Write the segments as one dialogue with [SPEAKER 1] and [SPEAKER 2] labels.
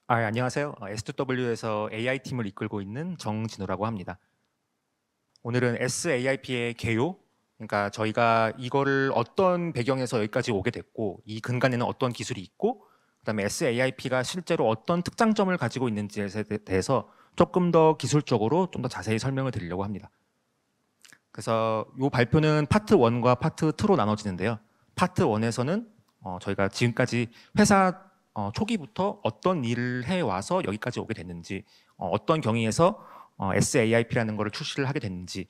[SPEAKER 1] 안녕하세요. S2W에서 AI팀을 이끌고 있는 정진우라고 합니다. 오늘은 SAIP의 개요, 그러니까 저희가 이거를 어떤 배경에서 여기까지 오게 됐고 이 근간에는 어떤 기술이 있고 그다음에 SAIP가 실제로 어떤 특장점을 가지고 있는지에 대해서 조금 더 기술적으로 좀 더 자세히 설명을 드리려고 합니다. 그래서 이 발표는 파트 1과 파트 2로 나눠지는데요. 파트 1에서는 저희가 지금까지 회사 초기부터 어떤 일을 해와서 여기까지 오게 됐는지, 어떤 경위에서 SAIP라는 것을 출시를 하게 됐는지,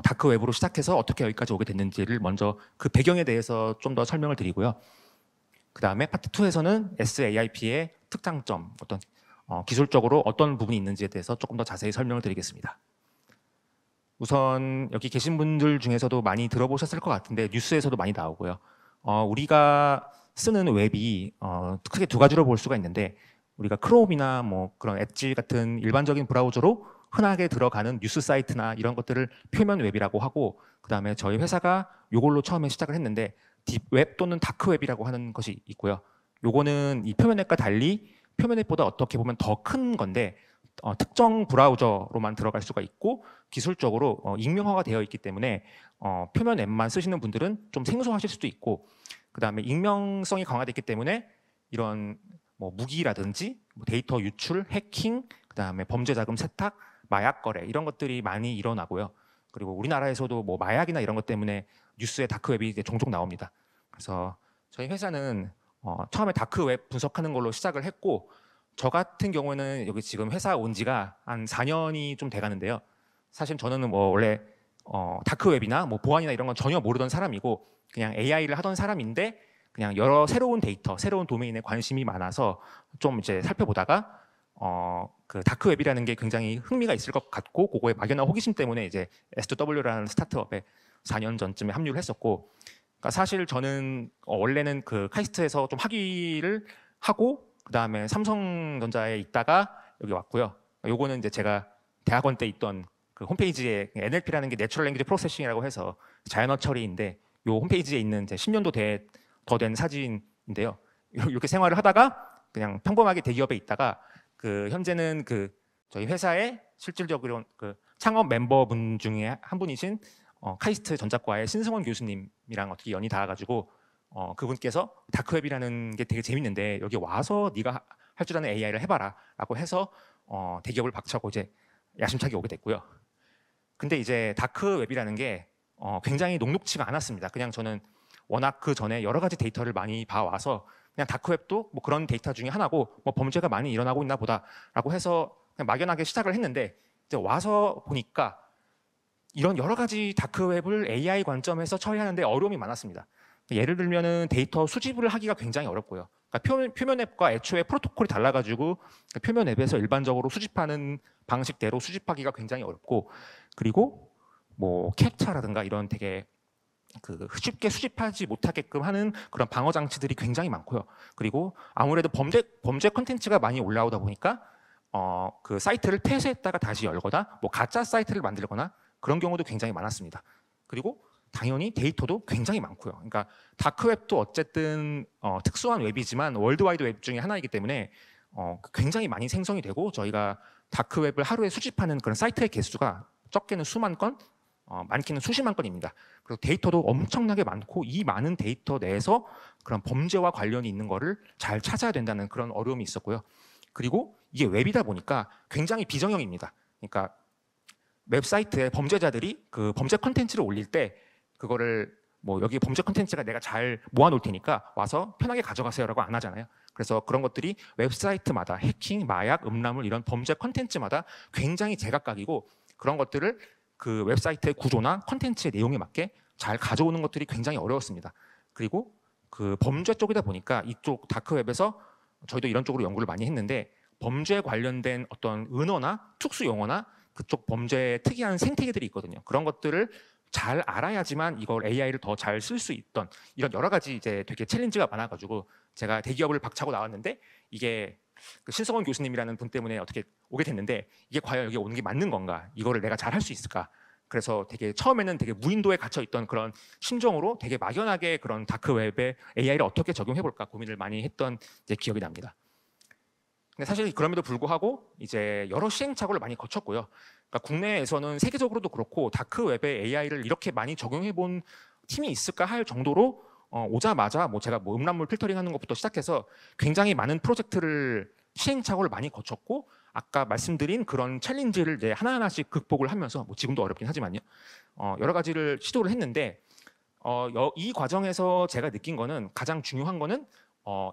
[SPEAKER 1] 다크웹으로 시작해서 어떻게 여기까지 오게 됐는지를 먼저 그 배경에 대해서 좀 더 설명을 드리고요. 그 다음에 파트 2에서는 SAIP의 특장점, 어떤 기술적으로 어떤 부분이 있는지에 대해서 조금 더 자세히 설명을 드리겠습니다. 우선 여기 계신 분들 중에서도 많이 들어보셨을 것 같은데 뉴스에서도 많이 나오고요. 우리가 쓰는 웹이 크게 두 가지로 볼 수가 있는데, 우리가 크롬이나 뭐 그런 엣지 같은 일반적인 브라우저로 흔하게 들어가는 뉴스 사이트나 이런 것들을 표면 웹이라고 하고, 그 다음에 저희 회사가 이걸로 처음에 시작을 했는데 딥웹 또는 다크웹이라고 하는 것이 있고요. 요거는 이 표면 웹과 달리 표면 웹보다 어떻게 보면 더 큰 건데 특정 브라우저로만 들어갈 수가 있고 기술적으로 익명화가 되어 있기 때문에 표면 앱만 쓰시는 분들은 좀 생소하실 수도 있고, 그 다음에 익명성이 강화됐기 때문에 이런 뭐 무기라든지 데이터 유출, 해킹, 그 다음에 범죄 자금 세탁, 마약 거래 이런 것들이 많이 일어나고요. 그리고 우리나라에서도 뭐 마약이나 이런 것 때문에 뉴스에 다크웹이 이제 종종 나옵니다. 그래서 저희 회사는 처음에 다크웹 분석하는 걸로 시작을 했고, 저 같은 경우는 여기 지금 회사 온 지가 한 4년이 좀 돼가는데요. 사실 저는 뭐 원래 다크웹이나 뭐 보안이나 이런 건 전혀 모르던 사람이고 그냥 AI를 하던 사람인데, 그냥 여러 새로운 데이터, 새로운 도메인에 관심이 많아서 좀 이제 살펴보다가 그 다크웹이라는 게 굉장히 흥미가 있을 것 같고 그거에 막연한 호기심 때문에 이제 S2W라는 스타트업에 4년 전쯤에 합류를 했었고, 그러니까 사실 저는 원래는 그 카이스트에서 좀 학위를 하고 그 다음에 삼성전자에 있다가 여기 왔고요. 요거는 이제 제가 대학원 때 있던 그 홈페이지에 NLP라는 게 내추럴 랭귀지 프로세싱이라고 해서 자연어 처리인데, 요 홈페이지에 있는 이제 10년도 더 된 사진인데요. 이렇게 생활을 하다가 그냥 평범하게 대기업에 있다가 그 현재는 그 저희 회사의 실질적으로 그 창업 멤버분 중에 한 분이신 카이스트 전자과의 신승원 교수님이랑 어떻게 연이 닿아가지고 그분께서 다크웹이라는 게 되게 재밌는데 여기 와서 네가 할 줄 아는 AI를 해봐라라고 해서 대기업을 박차고 이제 야심차게 오게 됐고요. 근데 이제 다크웹이라는 게 굉장히 녹록치가 않았습니다. 그냥 저는 워낙 그 전에 여러 가지 데이터를 많이 봐와서 그냥 다크웹도 뭐 그런 데이터 중에 하나고 뭐 범죄가 많이 일어나고 있나 보다라고 해서 그냥 막연하게 시작을 했는데, 이제 와서 보니까 이런 여러 가지 다크웹을 AI 관점에서 처리하는데 어려움이 많았습니다. 예를 들면은 데이터 수집을 하기가 굉장히 어렵고요. 그러니까 표면 앱과 애초에 프로토콜이 달라가지고 표면 앱에서 일반적으로 수집하는 방식대로 수집하기가 굉장히 어렵고, 그리고 뭐 캡처라든가 이런 되게 그 쉽게 수집하지 못하게끔 하는 그런 방어 장치들이 굉장히 많고요. 그리고 아무래도 범죄 콘텐츠가 많이 올라오다 보니까 그 사이트를 폐쇄했다가 다시 열거나 뭐 가짜 사이트를 만들거나 그런 경우도 굉장히 많았습니다. 그리고 당연히 데이터도 굉장히 많고요. 그러니까 다크웹도 어쨌든 특수한 웹이지만 월드와이드 웹 중에 하나이기 때문에 굉장히 많이 생성이 되고, 저희가 다크웹을 하루에 수집하는 그런 사이트의 개수가 적게는 수만 건, 많게는 수십만 건입니다. 그리고 데이터도 엄청나게 많고 이 많은 데이터 내에서 그런 범죄와 관련이 있는 거를 잘 찾아야 된다는 그런 어려움이 있었고요. 그리고 이게 웹이다 보니까 굉장히 비정형입니다. 그러니까 웹사이트에 범죄자들이 그 범죄 컨텐츠를 올릴 때 그거를 뭐 여기 범죄 컨텐츠가 내가 잘 모아놓을 테니까 와서 편하게 가져가세요라고 안 하잖아요. 그래서 그런 것들이 웹사이트마다 해킹, 마약, 음란물 이런 범죄 컨텐츠마다 굉장히 제각각이고, 그런 것들을 그 웹사이트의 구조나 컨텐츠의 내용에 맞게 잘 가져오는 것들이 굉장히 어려웠습니다. 그리고 그 범죄 쪽이다 보니까 이쪽 다크웹에서 저희도 이런 쪽으로 연구를 많이 했는데, 범죄 관련된 어떤 은어나 특수 용어나 그쪽 범죄의 특이한 생태계들이 있거든요. 그런 것들을 잘 알아야지만 이걸 AI를 더 잘 쓸 수 있던 이런 여러 가지 이제 되게 챌린지가 많아가지고 제가 대기업을 박차고 나왔는데 이게 그 신성원 교수님이라는 분 때문에 어떻게 오게 됐는데 이게 과연 여기 오는 게 맞는 건가? 이거를 내가 잘 할 수 있을까? 그래서 되게 처음에는 되게 무인도에 갇혀 있던 그런 심정으로 되게 막연하게 그런 다크웹에 AI를 어떻게 적용해 볼까 고민을 많이 했던 이제 기억이 납니다. 근데 사실 그럼에도 불구하고 이제 여러 시행착오를 많이 거쳤고요. 그러니까 국내에서는 세계적으로도 그렇고 다크웹에 AI를 이렇게 많이 적용해 본 팀이 있을까 할 정도로 오자마자 뭐 제가 뭐 음란물 필터링하는 것부터 시작해서 굉장히 많은 프로젝트를 시행착오를 많이 거쳤고 아까 말씀드린 그런 챌린지를 이제 하나하나씩 극복을 하면서 뭐 지금도 어렵긴 하지만요. 여러 가지를 시도를 했는데 이 과정에서 제가 느낀 거는 가장 중요한 거는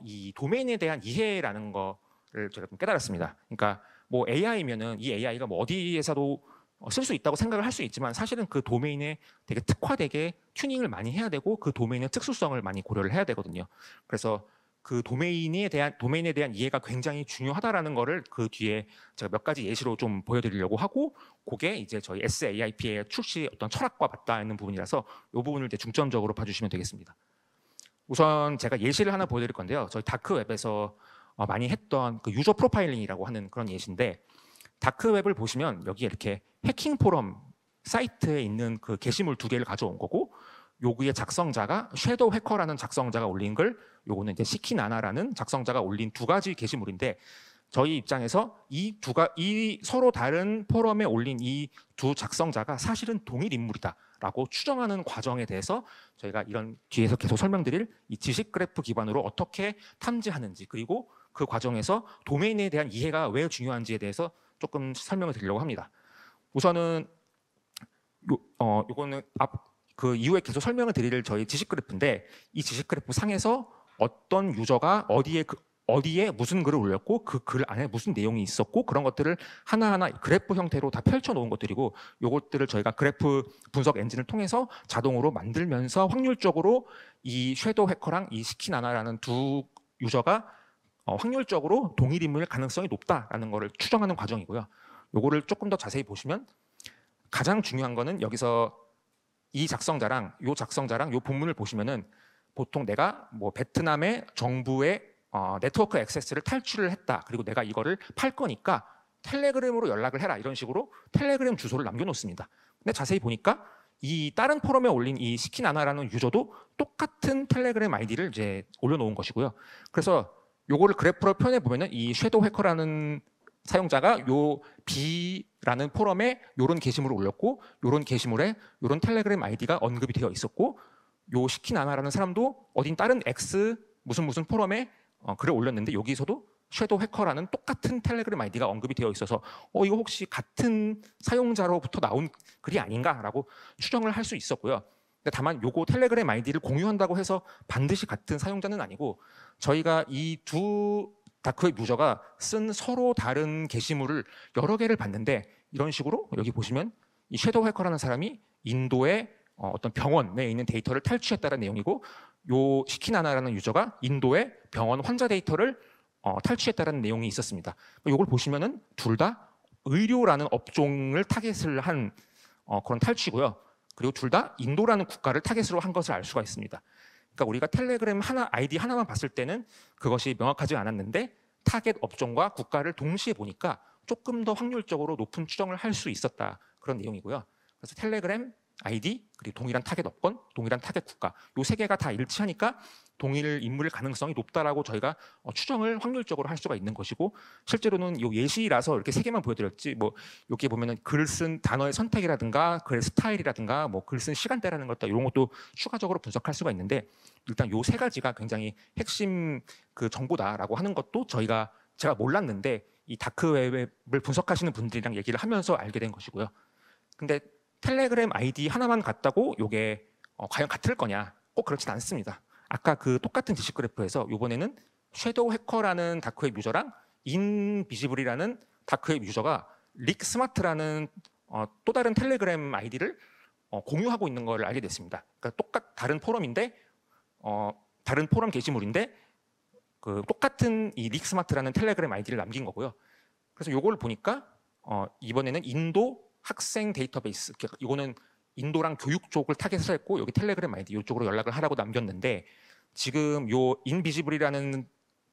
[SPEAKER 1] 이 도메인에 대한 이해라는 거를 제가 좀 깨달았습니다. 그러니까 뭐 AI면은 이 AI가 뭐 어디에서도 쓸 수 있다고 생각을 할 수 있지만 사실은 그 도메인에 되게 특화되게 튜닝을 많이 해야 되고 그 도메인의 특수성을 많이 고려를 해야 되거든요. 그래서 그 도메인에 대한 이해가 굉장히 중요하다라는 거를 그 뒤에 제가 몇 가지 예시로 좀 보여드리려고 하고 그게 이제 저희 SAIP의 출시 어떤 철학과 맞닿아 있는 부분이라서 이 부분을 이제 중점적으로 봐주시면 되겠습니다. 우선 제가 예시를 하나 보여드릴 건데요. 저희 다크웹에서 많이 했던 그 유저 프로파일링이라고 하는 그런 예시인데 다크웹을 보시면 여기 이렇게 해킹 포럼 사이트에 있는 그 게시물 두 개를 가져온 거고 요구의 작성자가 섀도우 해커라는 작성자가 올린 글, 요거는 이제 시키나나라는 작성자가 올린 두 가지 게시물인데 저희 입장에서 이 서로 다른 포럼에 올린 이 두 작성자가 사실은 동일 인물이다라고 추정하는 과정에 대해서 저희가 이런 뒤에서 계속 설명드릴 이 지식 그래프 기반으로 어떻게 탐지하는지 그리고 그 과정에서 도메인에 대한 이해가 왜 중요한지에 대해서 조금 설명을 드리려고 합니다. 우선은 요거는 그 이후에 계속 설명을 드릴 저희 지식 그래프인데 이 지식 그래프 상에서 어떤 유저가 어디에 무슨 글을 올렸고 그 글 안에 무슨 내용이 있었고 그런 것들을 하나하나 그래프 형태로 다 펼쳐 놓은 것들이고 요것들을 저희가 그래프 분석 엔진을 통해서 자동으로 만들면서 확률적으로 이 섀도우 해커랑 이 시키나나라는 두 유저가 확률적으로 동일 인물일 가능성이 높다라는 것을 추정하는 과정이고요. 요거를 조금 더 자세히 보시면 가장 중요한 거는 여기서 이 작성자랑 요 본문을 보시면은 보통 내가 뭐 베트남의 정부의 네트워크 액세스를 탈취를 했다. 그리고 내가 이거를 팔 거니까 텔레그램으로 연락을 해라. 이런 식으로 텔레그램 주소를 남겨놓습니다. 근데 자세히 보니까 이 다른 포럼에 올린 이 시키나나라는 유저도 똑같은 텔레그램 아이디를 이제 올려놓은 것이고요. 그래서 요거를 그래프로 표현해 보면은 이 섀도우 해커라는 사용자가 요 B라는 포럼에 요런 게시물을 올렸고 요런 게시물에 요런 텔레그램 아이디가 언급이 되어 있었고 요 시키나나라는 사람도 어딘 다른 X 무슨 포럼에 글을 올렸는데 여기서도 섀도우 해커라는 똑같은 텔레그램 아이디가 언급이 되어 있어서 이거 혹시 같은 사용자로부터 나온 글이 아닌가라고 추정을 할 수 있었고요. 근데 다만 요거 텔레그램 아이디를 공유한다고 해서 반드시 같은 사용자는 아니고 저희가 이 두 다크웹 유저가 쓴 서로 다른 게시물을 여러 개를 봤는데 이런 식으로 여기 보시면 이 섀도우 해커라는 사람이 인도의 어떤 병원에 있는 데이터를 탈취했다는 내용이고 요 시키나나라는 유저가 인도의 병원 환자 데이터를 탈취했다는 내용이 있었습니다. 이걸 보시면은 둘 다 의료라는 업종을 타겟을 한 그런 탈취고요. 그리고 둘 다 인도라는 국가를 타겟으로 한 것을 알 수가 있습니다. 그러니까 우리가 텔레그램 아이디 하나만 봤을 때는 그것이 명확하지 않았는데 타겟 업종과 국가를 동시에 보니까 조금 더 확률적으로 높은 추정을 할 수 있었다. 그런 내용이고요. 그래서 텔레그램 아이디 그리고 동일한 타겟 업권, 동일한 타겟 국가 요 세 개가 다 일치하니까 동일 인물일 가능성이 높다라고 저희가 추정을 확률적으로 할 수가 있는 것이고 실제로는 요 예시라서 이렇게 세 개만 보여드렸지 뭐 여기 보면은 글 쓴 단어의 선택이라든가 글의 스타일이라든가 뭐 글 쓴 시간대라는 것들 이런 것도 추가적으로 분석할 수가 있는데 일단 요 세 가지가 굉장히 핵심 그 정보다라고 하는 것도 제가 몰랐는데 이 다크웹을 분석하시는 분들이랑 얘기를 하면서 알게 된 것이고요. 근데 텔레그램 아이디 하나만 같다고 이게 과연 같을 거냐? 꼭 그렇진 않습니다. 아까 그 똑같은 지식 그래프에서 이번에는 섀도우 해커라는 다크웹 유저랑 인비지블이라는 다크웹 유저가 릭 스마트라는 또 다른 텔레그램 아이디를 공유하고 있는 걸 알게 됐습니다. 그러니까 다른 포럼인데 다른 포럼 게시물인데 그 똑같은 이 릭 스마트라는 텔레그램 아이디를 남긴 거고요. 그래서 이걸 보니까 이번에는 인도 학생 데이터베이스 이거는 인도랑 교육 쪽을 타겟을 했고 여기 텔레그램 아이디 이쪽으로 연락을 하라고 남겼는데 지금 요 인비지블이라는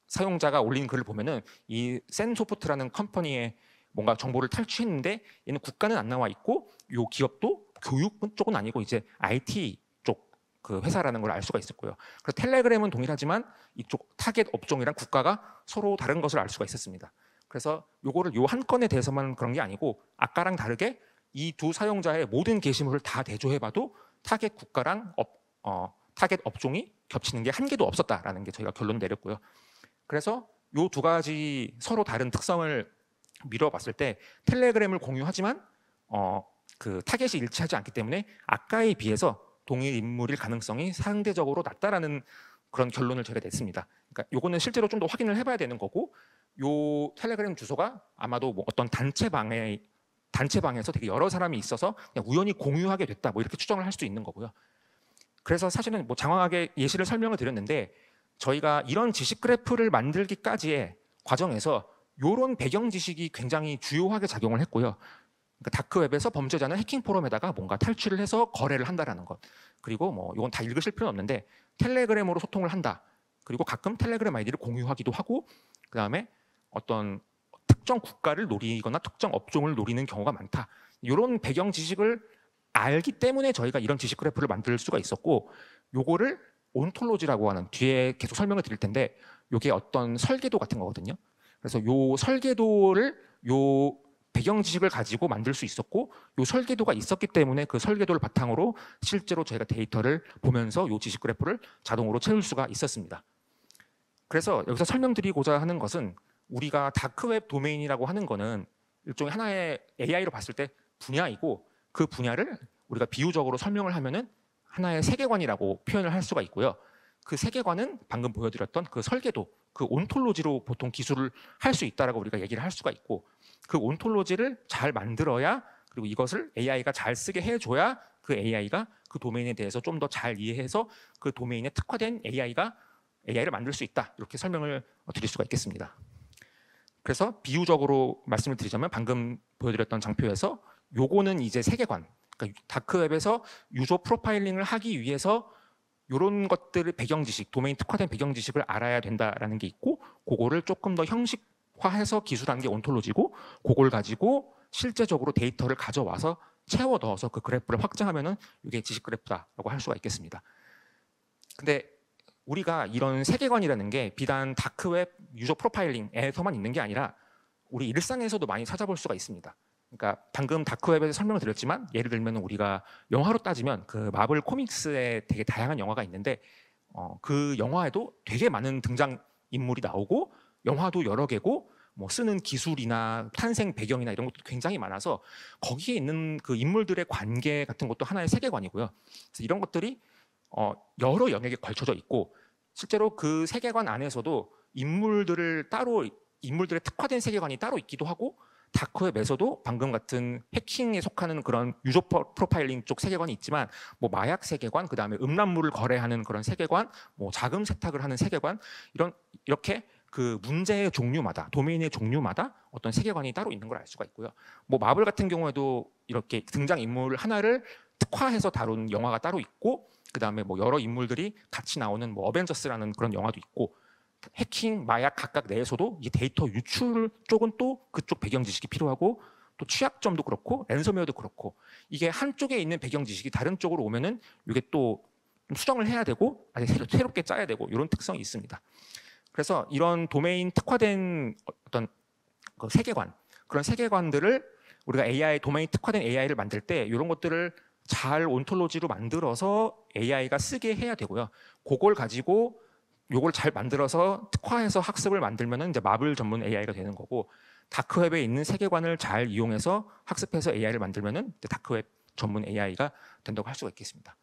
[SPEAKER 1] 사용자가 올린 글을 보면은 이 센소프트라는 컴퍼니의 뭔가 정보를 탈취했는데 얘는 국가는 안 나와 있고 요 기업도 교육 쪽은 아니고 이제 IT 쪽 그 회사라는 걸 알 수가 있을 거예요. 그래서 텔레그램은 동일하지만 이쪽 타겟 업종이랑 국가가 서로 다른 것을 알 수가 있었습니다. 그래서 요거를 요 한 건에 대해서만 그런 게 아니고 아까랑 다르게 이 두 사용자의 모든 게시물을 다 대조해봐도 타겟 국가랑 타겟 업종이 겹치는 게 한 개도 없었다라는 게 저희가 결론 내렸고요. 그래서 요 두 가지 서로 다른 특성을 미뤄봤을 때 텔레그램을 공유하지만 그 타겟이 일치하지 않기 때문에 아까에 비해서 동일 인물일 가능성이 상대적으로 낮다라는 그런 결론을 저희가 냈습니다. 그러니까 요거는 실제로 좀 더 확인을 해봐야 되는 거고 요 텔레그램 주소가 아마도 뭐 어떤 단체방에서 되게 여러 사람이 있어서 그냥 우연히 공유하게 됐다 뭐 이렇게 추정을 할 수도 있는 거고요. 그래서 사실은 뭐 장황하게 예시를 설명을 드렸는데 저희가 이런 지식 그래프를 만들기까지의 과정에서 이런 배경 지식이 굉장히 주요하게 작용을 했고요. 그러니까 다크웹에서 범죄자는 해킹 포럼에다가 뭔가 탈취를 해서 거래를 한다라는 것. 그리고 뭐 이건 다 읽으실 필요는 없는데 텔레그램으로 소통을 한다. 그리고 가끔 텔레그램 아이디를 공유하기도 하고 그다음에 어떤 특정 국가를 노리거나 특정 업종을 노리는 경우가 많다. 이런 배경 지식을 알기 때문에 저희가 이런 지식 그래프를 만들 수가 있었고 요거를 온톨로지라고 하는 뒤에 계속 설명을 드릴 텐데 요게 어떤 설계도 같은 거거든요. 그래서 요 설계도를 요 배경 지식을 가지고 만들 수 있었고 요 설계도가 있었기 때문에 그 설계도를 바탕으로 실제로 저희가 데이터를 보면서 요 지식 그래프를 자동으로 채울 수가 있었습니다. 그래서 여기서 설명드리고자 하는 것은 우리가 다크웹 도메인이라고 하는 거는 일종의 하나의 AI로 봤을 때 분야이고 그 분야를 우리가 비유적으로 설명을 하면은 하나의 세계관이라고 표현을 할 수가 있고요. 그 세계관은 방금 보여드렸던 그 설계도, 그 온톨로지로 보통 기술을 할 수 있다라고 우리가 얘기를 할 수가 있고 그 온톨로지를 잘 만들어야 그리고 이것을 AI가 잘 쓰게 해줘야 그 AI가 그 도메인에 대해서 좀 더 잘 이해해서 그 도메인에 특화된 AI를 만들 수 있다. 이렇게 설명을 드릴 수가 있겠습니다. 그래서 비유적으로 말씀을 드리자면 방금 보여드렸던 장표에서 요거는 이제 세계관, 그러니까 다크웹에서 유저 프로파일링을 하기 위해서 이런 것들을 배경 지식, 도메인 특화된 배경 지식을 알아야 된다라는 게 있고 그거를 조금 더 형식화해서 기술하는 게 온톨로지고 그걸 가지고 실제적으로 데이터를 가져와서 채워 넣어서 그 그래프를 확장하면은 이게 지식 그래프다라고 할 수가 있겠습니다. 근데 우리가 이런 세계관이라는 게 비단 다크웹 유저 프로파일링에서만 있는 게 아니라 우리 일상에서도 많이 찾아볼 수가 있습니다. 그러니까 방금 다크웹에서 설명을 드렸지만 예를 들면 우리가 영화로 따지면 그 마블 코믹스에 되게 다양한 영화가 있는데 그 영화에도 되게 많은 등장 인물이 나오고 영화도 여러 개고 뭐 쓰는 기술이나 탄생 배경이나 이런 것도 굉장히 많아서 거기에 있는 그 인물들의 관계 같은 것도 하나의 세계관이고요. 그래서 이런 것들이 여러 영역에 걸쳐져 있고 실제로 그 세계관 안에서도 인물들의 특화된 세계관이 따로 있기도 하고 다크웹에서도 방금 같은 해킹에 속하는 그런 유저 프로파일링 쪽 세계관이 있지만 뭐 마약 세계관, 그 다음에 음란물을 거래하는 그런 세계관, 뭐 자금 세탁을 하는 세계관 이렇게 그 문제의 종류마다 도메인의 종류마다 어떤 세계관이 따로 있는 걸 알 수가 있고요. 뭐 마블 같은 경우에도 이렇게 등장 인물 하나를 특화해서 다룬 영화가 따로 있고 그 다음에 뭐 여러 인물들이 같이 나오는 뭐 어벤져스라는 그런 영화도 있고 해킹, 마약 각각 내에서도 이 데이터 유출 쪽은 또 그쪽 배경 지식이 필요하고 또 취약점도 그렇고 랜섬웨어도 그렇고 이게 한쪽에 있는 배경 지식이 다른 쪽으로 오면은 이게 또 수정을 해야 되고 아니 새롭게 짜야 되고 이런 특성이 있습니다. 그래서 이런 도메인 특화된 어떤 그 세계관 그런 세계관들을 우리가 도메인 특화된 AI를 만들 때 이런 것들을 잘 온톨로지로 만들어서 AI가 쓰게 해야 되고요. 그걸 가지고 요걸 잘 만들어서 특화해서 학습을 만들면은 이제 마블 전문 AI가 되는 거고 다크웹에 있는 세계관을 잘 이용해서 학습해서 AI를 만들면은 다크웹 전문 AI가 된다고 할 수가 있겠습니다.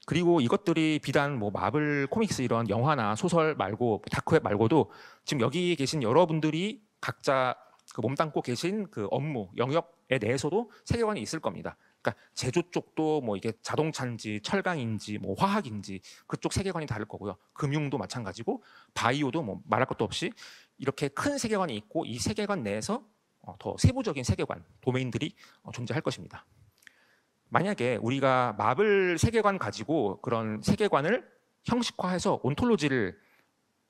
[SPEAKER 1] 그리고 이것들이 비단 뭐 마블 코믹스 이런 영화나 소설 말고 다크웹 말고도 지금 여기 계신 여러분들이 각자 그 몸담고 계신 그 업무 영역에 대해서도 세계관이 있을 겁니다. 그러니까 제조 쪽도 뭐 이게 자동차인지 철강인지 뭐 화학인지 그쪽 세계관이 다를 거고요. 금융도 마찬가지고 바이오도 뭐 말할 것도 없이 이렇게 큰 세계관이 있고 이 세계관 내에서 더 세부적인 세계관, 도메인들이 존재할 것입니다. 만약에 우리가 마블 세계관 가지고 그런 세계관을 형식화해서 온톨로지를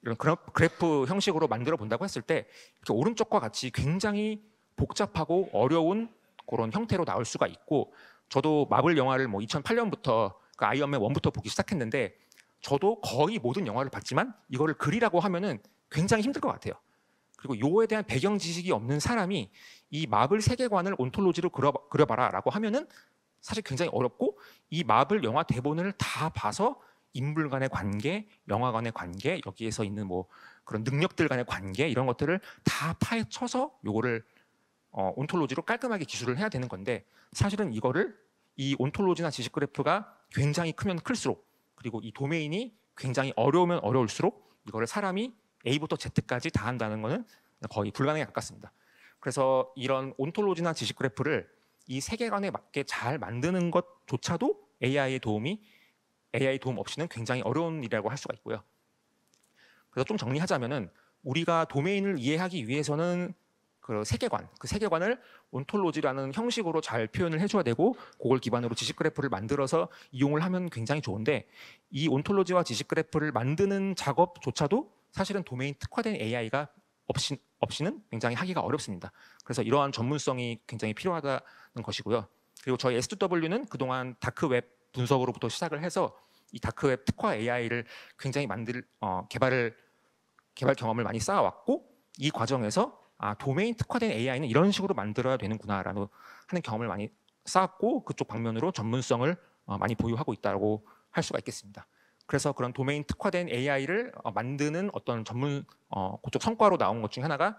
[SPEAKER 1] 이런 그래프 형식으로 만들어 본다고 했을 때 이렇게 오른쪽과 같이 굉장히 복잡하고 어려운 그런 형태로 나올 수가 있고, 저도 마블 영화를 뭐 2008년부터 그 아이언맨 1부터 보기 시작했는데 저도 거의 모든 영화를 봤지만 이거를 그리라고 하면은 굉장히 힘들 것 같아요. 그리고 요에 대한 배경 지식이 없는 사람이 이 마블 세계관을 온톨로지로 그려봐라 라고 하면은 사실 굉장히 어렵고, 이 마블 영화 대본을 다 봐서 인물 간의 관계, 영화 간의 관계, 여기에서 있는 뭐 그런 능력들 간의 관계, 이런 것들을 다 파헤쳐서 요거를 온톨로지로 깔끔하게 기술을 해야 되는 건데, 사실은 이거를 이 온톨로지나 지식 그래프가 굉장히 크면 클수록, 그리고 이 도메인이 굉장히 어려우면 어려울수록 이거를 사람이 A부터 Z까지 다 한다는 것은 거의 불가능에 가깝습니다. 그래서 이런 온톨로지나 지식 그래프를 이 세계관에 맞게 잘 만드는 것조차도 AI 도움 없이는 굉장히 어려운 일이라고 할 수가 있고요. 그래서 좀 정리하자면은 우리가 도메인을 이해하기 위해서는 그 세계관을 온톨로지라는 형식으로 잘 표현을 해줘야 되고, 그걸 기반으로 지식 그래프를 만들어서 이용을 하면 굉장히 좋은데, 이 온톨로지와 지식 그래프를 만드는 작업조차도 사실은 도메인 특화된 AI가 없이는 굉장히 하기가 어렵습니다. 그래서 이러한 전문성이 굉장히 필요하다는 것이고요. 그리고 저희 S2W는 그동안 다크웹 분석으로부터 시작을 해서 이 다크웹 특화 AI를 굉장히 개발 경험을 많이 쌓아왔고, 이 과정에서 도메인 특화된 AI는 이런 식으로 만들어야 되는구나라는 하는 경험을 많이 쌓았고, 그쪽 방면으로 전문성을 많이 보유하고 있다고 할 수가 있겠습니다. 그래서 그런 도메인 특화된 AI를 만드는 어떤 그쪽 성과로 나온 것 중에 하나가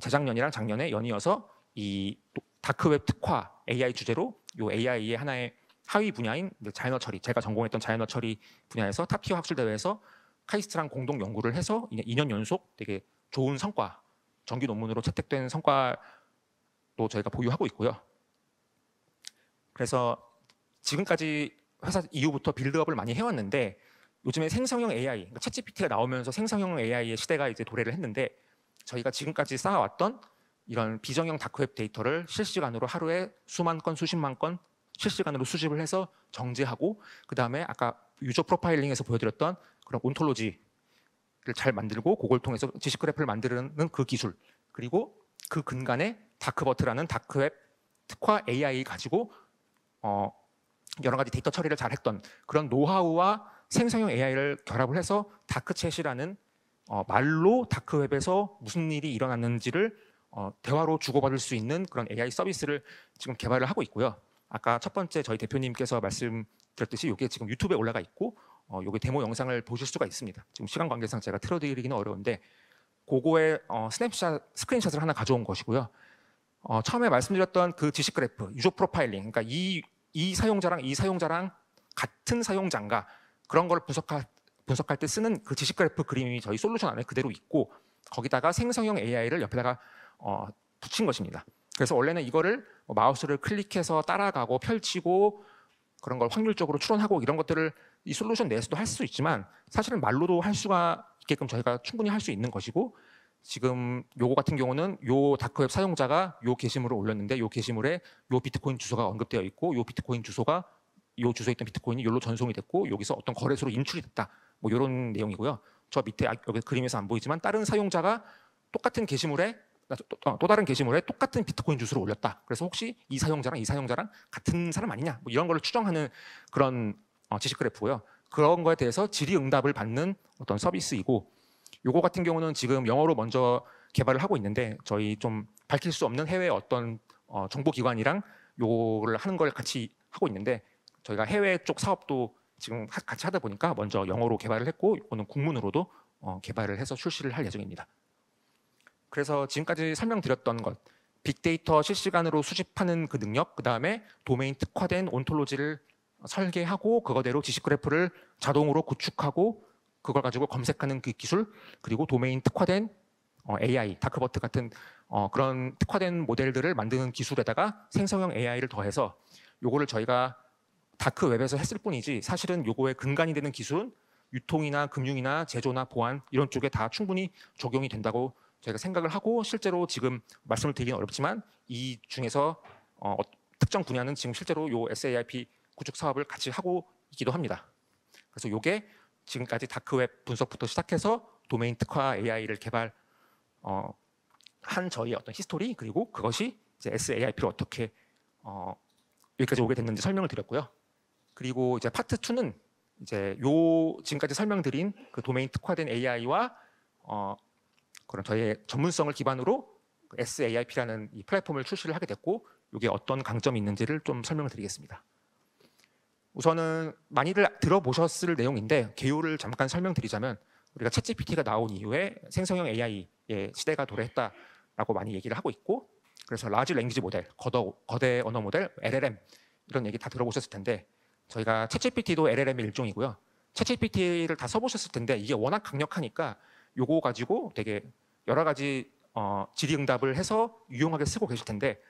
[SPEAKER 1] 재작년이랑 작년에 연이어서 이 다크웹 특화 AI 주제로 이 AI의 하나의 하위 분야인 자연어 처리, 제가 전공했던 자연어 처리 분야에서 탑티어 학술 대회에서 카이스트랑 공동 연구를 해서 2년 연속 되게 좋은 성과, 정규 논문으로 채택된 성과도 저희가 보유하고 있고요. 그래서 지금까지 회사 이후부터 빌드업을 많이 해왔는데, 요즘에 생성형 AI, 그러니까 챗GPT가 나오면서 생성형 AI의 시대가 이제 도래를 했는데, 저희가 지금까지 쌓아왔던 이런 비정형 다크웹 데이터를 실시간으로 하루에 수만 건, 수십만 건 실시간으로 수집을 해서 정제하고, 그 다음에 아까 유저 프로파일링에서 보여드렸던 그런 온톨로지를 잘 만들고, 그걸 통해서 지식 그래프를 만드는 그 기술, 그리고 그 근간에 다크버트라는 다크웹 특화 AI 가지고 여러 가지 데이터 처리를 잘 했던 그런 노하우와 생성형 AI를 결합을 해서 다크챗이라는 말로 다크웹에서 무슨 일이 일어났는지를 대화로 주고받을 수 있는 그런 AI 서비스를 지금 개발을 하고 있고요. 아까 첫 번째 저희 대표님께서 말씀드렸듯이 이게 지금 유튜브에 올라가 있고, 이게 데모 영상을 보실 수가 있습니다. 지금 시간 관계상 제가 틀어드리기는 어려운데, 그거의 스크린샷을 하나 가져온 것이고요. 처음에 말씀드렸던 그 지식 그래프, 유저 프로파일링, 그러니까 이 사용자랑 같은 사용자인가, 그런 걸 분석할 때 쓰는 그 지식 그래프 그림이 저희 솔루션 안에 그대로 있고, 거기다가 생성형 AI를 옆에다가 붙인 것입니다. 그래서 원래는 이거를 마우스를 클릭해서 따라가고 펼치고 그런 걸 확률적으로 추론하고 이런 것들을 이 솔루션 내에서도 할 수 있지만, 사실은 말로도 할 수가 있게끔 저희가 충분히 할 수 있는 것이고, 지금 요거 같은 경우는 요 다크웹 사용자가 요 게시물을 올렸는데, 요 게시물에 요 비트코인 주소가 언급되어 있고, 요 비트코인 주소가 요 주소에 있던 비트코인이 요로 전송이 됐고, 여기서 어떤 거래소로 인출이 됐다, 뭐 이런 내용이고요. 저 밑에 여기 그림에서 안 보이지만 다른 사용자가 똑같은 게시물에 또 다른 게시물에 똑같은 비트코인 주소를 올렸다. 그래서 혹시 이 사용자랑 같은 사람 아니냐, 뭐 이런 걸 추정하는 그런 지식 그래프고요. 그런 거에 대해서 질의응답을 받는 어떤 서비스이고, 요거 같은 경우는 지금 영어로 먼저 개발을 하고 있는데, 저희 좀 밝힐 수 없는 해외 어떤 정보기관이랑 요거를 하는 걸 같이 하고 있는데, 저희가 해외 쪽 사업도 지금 같이 하다 보니까 먼저 영어로 개발을 했고, 이거는 국문으로도 개발을 해서 출시를 할 예정입니다. 그래서 지금까지 설명드렸던 것, 빅데이터 실시간으로 수집하는 그 능력, 그 다음에 도메인 특화된 온톨로지를 설계하고 그거대로 지식 그래프를 자동으로 구축하고 그걸 가지고 검색하는 그 기술, 그리고 도메인 특화된 AI, 다크버트 같은 그런 특화된 모델들을 만드는 기술에다가 생성형 AI를 더해서 요거를 저희가 다크웹에서 했을 뿐이지, 사실은 요거의 근간이 되는 기술은 유통이나 금융이나 제조나 보안 이런 쪽에 다 충분히 적용이 된다고 저희가 생각을 하고, 실제로 지금 말씀을 드리기는 어렵지만 이 중에서 특정 분야는 지금 실제로 요 SAIP 구축 사업을 같이 하고 있기도 합니다. 그래서 요게 지금까지 다크웹 분석부터 시작해서 도메인 특화 AI를 개발 한 저희의 어떤 히스토리, 그리고 그것이 이제 SAIP로 어떻게 여기까지 오게 됐는지 설명을 드렸고요. 그리고 이제 파트 2는 이제 요 지금까지 설명드린 그 도메인 특화된 AI와 그런 저희의 전문성을 기반으로 SAIP라는 이 플랫폼을 출시를 하게 됐고, 이게 어떤 강점이 있는지를 좀 설명을 드리겠습니다. 우선은 많이들 들어보셨을 내용인데 개요를 잠깐 설명드리자면, 우리가 챗GPT가 나온 이후에 생성형 AI의 시대가 도래했다라고 많이 얘기를 하고 있고, 그래서 라지 랭귀지 모델, 거대 언어 모델, LLM 이런 얘기 다 들어보셨을 텐데, 저희가 챗GPT도 LLM의 일종이고요. 챗GPT를 다 써보셨을 텐데 이게 워낙 강력하니까 요거 가지고 되게 여러 가지 질의응답을 해서 유용하게 쓰고 계실 텐데,